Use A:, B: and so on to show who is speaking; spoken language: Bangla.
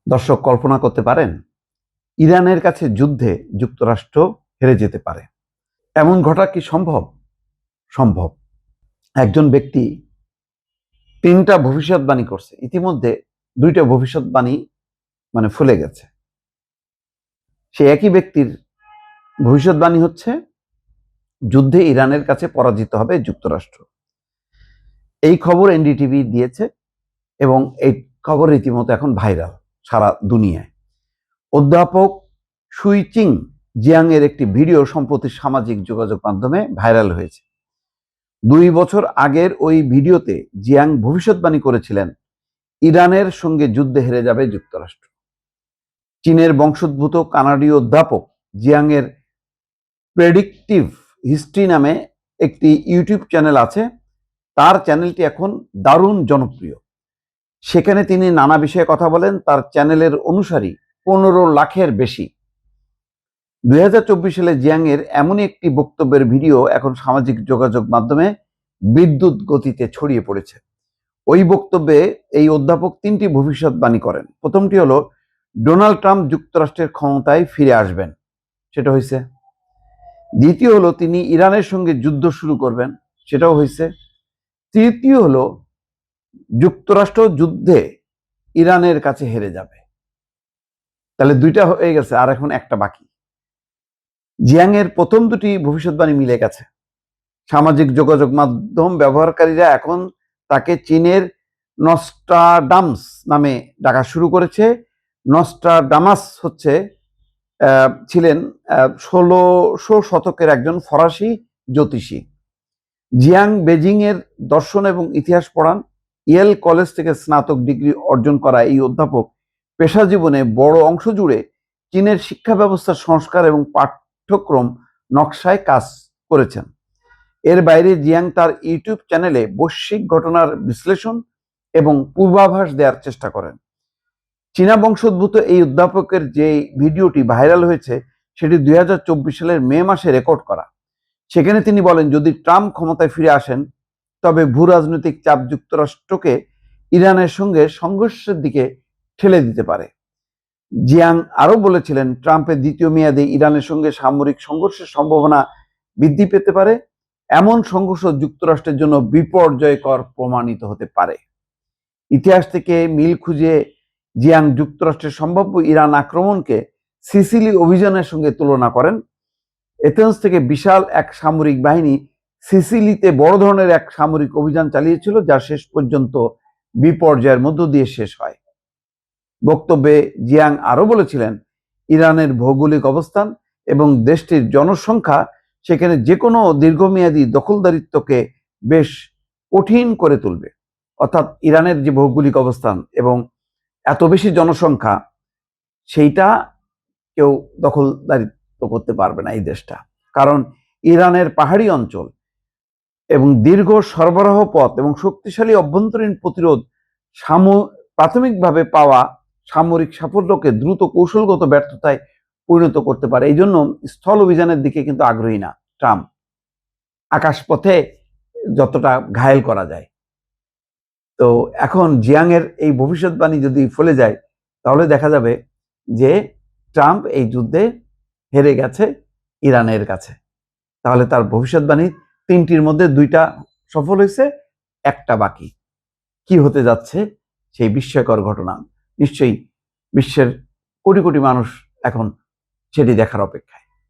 A: দর্শক কল্পনা করতে পারেন ইরানের কাছে যুদ্ধে যুক্তরাষ্ট্র হেরে যেতে পারে। এমন ঘটা কি সম্ভব? সম্ভব। একজন ব্যক্তি 3টা ভবিষ্যৎবাণী করছে, ইতিমধ্যে 2টা ভবিষ্যৎবাণী ফলে গেছে। সে একই ব্যক্তির ভবিষ্যৎবাণী হচ্ছে যুদ্ধে ইরানের কাছে পরাজিত হবে যুক্তরাষ্ট্র। এই খবর এনডিটিভি দিয়েছে এবং এই খবর রীতিমতো এখন ভাইরাল সারা দুনিয়ায়। অধ্যাপক সুইচিং জিয়াং এর একটি ভিডিও সম্প্রতি সামাজিক যোগাযোগ মাধ্যমে ভাইরাল হয়েছে। 2 বছর আগের ওই ভিডিওতে জিয়াং ভবিষ্যৎবাণী করেছিলেন ইরানের সঙ্গে যুদ্ধে হেরে যাবে যুক্তরাষ্ট্র। চীনের বংশোদ্ভূত কানাডীয় অধ্যাপক জিয়াং এর প্রেডিক্টিভ হিস্ট্রি নামে একটি ইউটিউব চ্যানেল আছে। তার চ্যানেলটি এখন দারুণ জনপ্রিয়। সেখানে তিনি নানা বিষয়ে কথা বলেন। তার চ্যানেলের অনুসারী 15 লাখের বেশি। 2024 সালে জিয়াং এর এমনই একটি বক্তব্যের ভিডিও এখন সামাজিক যোগাযোগ মাধ্যমে বিদ্যুৎ গতিতে ছড়িয়ে পড়েছে। ওই বক্তব্যে এই অধ্যাপক 3টি ভবিষ্যৎবাণী করেন। প্রথমটি হলো ডোনাল্ড ট্রাম্প যুক্তরাষ্ট্রের ক্ষমতায় ফিরে আসবেন, সেটা হয়েছে। দ্বিতীয় হলো তিনি ইরানের সঙ্গে যুদ্ধ শুরু করবেন, সেটাও হয়েছে। তৃতীয় হলো যুক্তরাষ্ট্র যুদ্ধে ইরানের কাছে হেরে যাবে। তাহলে 2টা হয়ে গেছে, আর এখন একটা বাকি। জিয়াং এর প্রথম 2টি ভবিষ্যৎবাণী মিলে গেছে। সামাজিক যোগাযোগ মাধ্যম ব্যবহারকারীরা এখন তাকে চীনের নস্ট্রাডামস নামে ডাকা শুরু করেছে। নস্ট্রাডামাস ছিলেন 1600 শতকের একজন ফরাসি জ্যোতিষী। জিয়াং বেজিং এর দর্শন এবং ইতিহাস পড়ান। ইয়েল কলেজ থেকে স্নাতক ডিগ্রি অর্জন করা এই অধ্যাপক পেশা জীবনে বড় অংশ জুড়ে চীনের শিক্ষা ব্যবস্থার সংস্কার এবং পাঠ্যক্রম নকশায় কাজ করেছেন। এর বাইরে জিয়াং তার ইউটিউব চ্যানেলে বৈশ্বিক ঘটনার বিশ্লেষণ এবং পূর্বাভাস দেওয়ার চেষ্টা করেন। চীনা বংশোদ্ভূত এই অধ্যাপকের যে ভিডিওটি ভাইরাল হয়েছে সেটি 2024 সালের মে মাসে রেকর্ড করা। সেখানে তিনি বলেন, যদি ট্রাম্প ক্ষমতায় ফিরে আসেন তবে ভূ রাজনৈতিক চাপ যুক্তরাষ্ট্রকে ইরানের সঙ্গে সংঘর্ষের দিকে ঠেলে দিতে পারে। জিয়াং আরো বলেছিলেন, ট্রাম্পের দ্বিতীয় মেয়াদে ইরানের সঙ্গে সামরিক সংঘর্ষের সম্ভাবনা বৃদ্ধি পেতে পারে। এমন সংঘর্ষ যুক্তরাষ্ট্রের জন্য বিপর্যয়কর প্রমাণিত হতে পারে। ইতিহাস থেকে মিল খুঁজে জিয়াং যুক্তরাষ্ট্রের সম্ভাব্য ইরান আক্রমণকে সিসিলি অভিযানের সঙ্গে তুলনা করেন। এথেন্স থেকে বিশাল এক সামরিক বাহিনী সিসিলিতে বড় ধরনের এক সামরিক অভিযান চালিয়েছিল, যা শেষ পর্যন্ত বিপর্যয়ের মধ্য দিয়ে শেষ হয়। বক্তব্যে জিয়াং আরো বলেছিলেন, ইরানের ভৌগোলিক অবস্থান এবং দেশটির জনসংখ্যা সেখানে যে কোনো দীর্ঘমেয়াদী দখলদারিত্বকে বেশ কঠিন করে তুলবে। অর্থাৎ ইরানের যে ভৌগোলিক অবস্থান এবং এত বেশি জনসংখ্যা, সেইটা কেউ দখলদারিত্ব করতে পারবে না এই দেশটা। কারণ ইরানের পাহাড়ি অঞ্চল এবং দীর্ঘ সরবরাহ পথ এবং শক্তিশালী অভ্যন্তরীণ প্রতিরোধ প্রাথমিকভাবে পাওয়া সামরিক সাফল্যকে দ্রুত কৌশলগত ব্যর্থতায় পরিণত করতে পারে। এই জন্য স্থল অভিযানের দিকে কিন্তু আগ্রহী না ট্রাম্প। আকাশপথে যতটা ঘায়েল করা যায়। তো এখন জিয়াং এর এই ভবিষ্যৎবাণী যদি ফলে যায় তাহলে দেখা যাবে যে ট্রাম্প এই যুদ্ধে হেরে গেছে ইরানের কাছে। তাহলে তার ভবিষ্যৎবাণী 3টির মধ্যে 2টা সফল হয়েছে, একটা বাকি। কি হতে যাচ্ছে সেই বিস্ময়কর ঘটনা, নিশ্চয়ই বিশ্বের কোটি কোটি মানুষ এখন সেটি দেখার অপেক্ষায়।